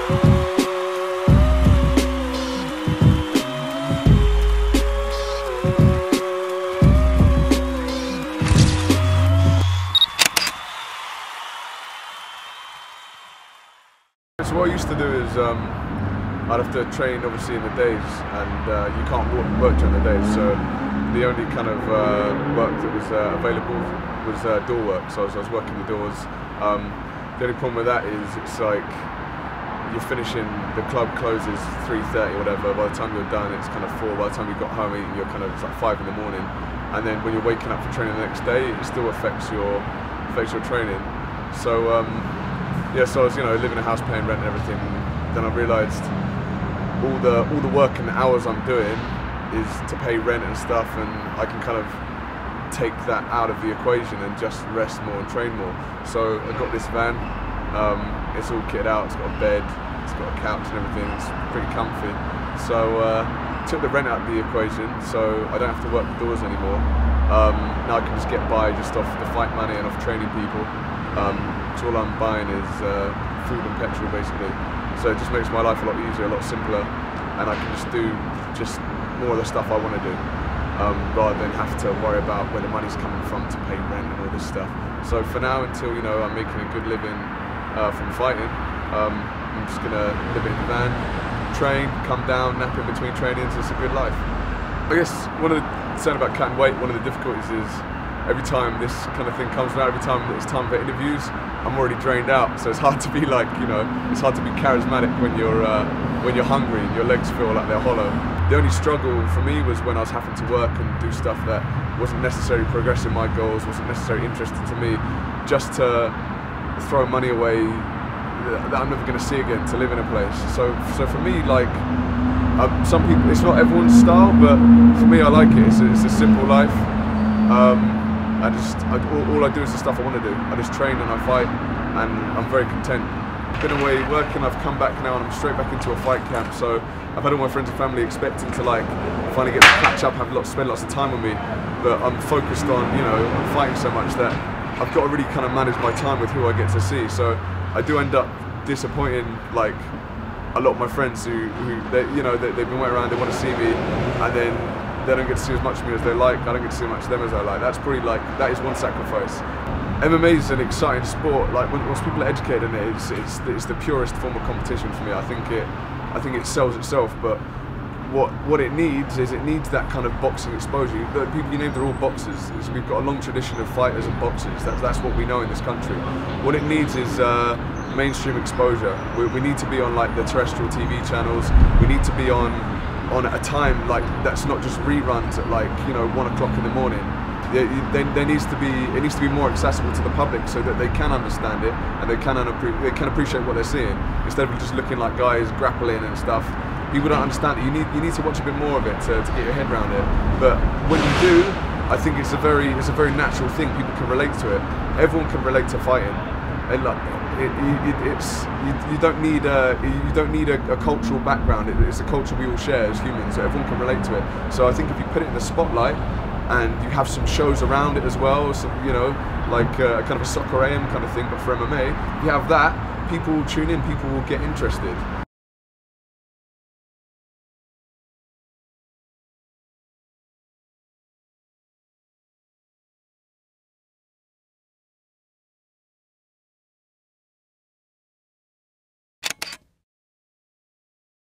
So what I used to do is I'd have to train obviously in the days, and you can't work during the days, so the only kind of work that was available was door work, so I was working the doors. The only problem with that is it's like you're finishing, the club closes 3:30 or whatever, by the time you're done it's kind of 4, by the time you got home you're kind of, it's like 5 in the morning, and then when you're waking up for training the next day it still affects your training. So yeah, so I was, living in a house, paying rent and everything. Then I realised all the work and the hours I'm doing is to pay rent and stuff, and I can kind of take that out of the equation and just rest more and train more. So I got this van. It's all kitted out. It's got a bed. It's got a couch and everything. It's pretty comfy. So took the rent out of the equation, so I don't have to work the doors anymore. Now I can just get by just off the fight money and off training people. So all I'm buying is food and petrol basically. So it just makes my life a lot easier, a lot simpler, and I can just do more of the stuff I want to do, rather than have to worry about where the money's coming from to pay rent and all this stuff. So for now, until I'm making a good living from fighting, I'm just gonna live in the van, train, come down, nap in between trainings. It's a good life. I guess one of the saying about cutting weight, one of the difficulties is every time this kind of thing comes around, every time it's time for interviews, I'm already drained out. So it's hard to be like, it's hard to be charismatic when you're hungry and your legs feel like they're hollow. The only struggle for me was when I was having to work and do stuff that wasn't necessarily progressing my goals, wasn't necessarily interesting to me, just to throw money away that I'm never going to see again, to live in a place. So for me, like, some people, it's not everyone's style, but for me, I like it. It's a simple life. All I do is the stuff I want to do. I just train and I fight, and I'm very content. I've been away working, I've come back now and I'm straight back into a fight camp. So I've had all my friends and family expecting to like finally get to catch up, spend lots of time with me. But I'm focused on, on fighting so much that I've got to really kind of manage my time with who I get to see. So I do end up disappointing like a lot of my friends who they've been waiting around, they want to see me, and then they don't get to see as much of me as they like. I don't get to see as much of them as I like. That's probably like, that is one sacrifice. MMA is an exciting sport. Like once people are educated in it, it's the purest form of competition for me. I think it sells itself. But what it needs is that kind of boxing exposure. The people you named are all boxers. We've got a long tradition of fighters and boxers. That's what we know in this country. What it needs is mainstream exposure. We need to be on like the terrestrial TV channels. We need to be on at a time like that's not just reruns at like 1 o'clock in the morning. It needs to be more accessible to the public so that they can understand it and they can appreciate what they're seeing, instead of just looking like guys grappling and stuff. People don't understand it. You need to watch a bit more of it to get your head around it. But when you do, I think it's a very natural thing. People can relate to it. Everyone can relate to fighting. And like you don't need a cultural background. It's a culture we all share as humans, so everyone can relate to it. So I think if you put it in the spotlight and you have some shows around it as well, so, like kind of a soccer AM kind of thing, but for MMA, if you have that, people will tune in, people will get interested.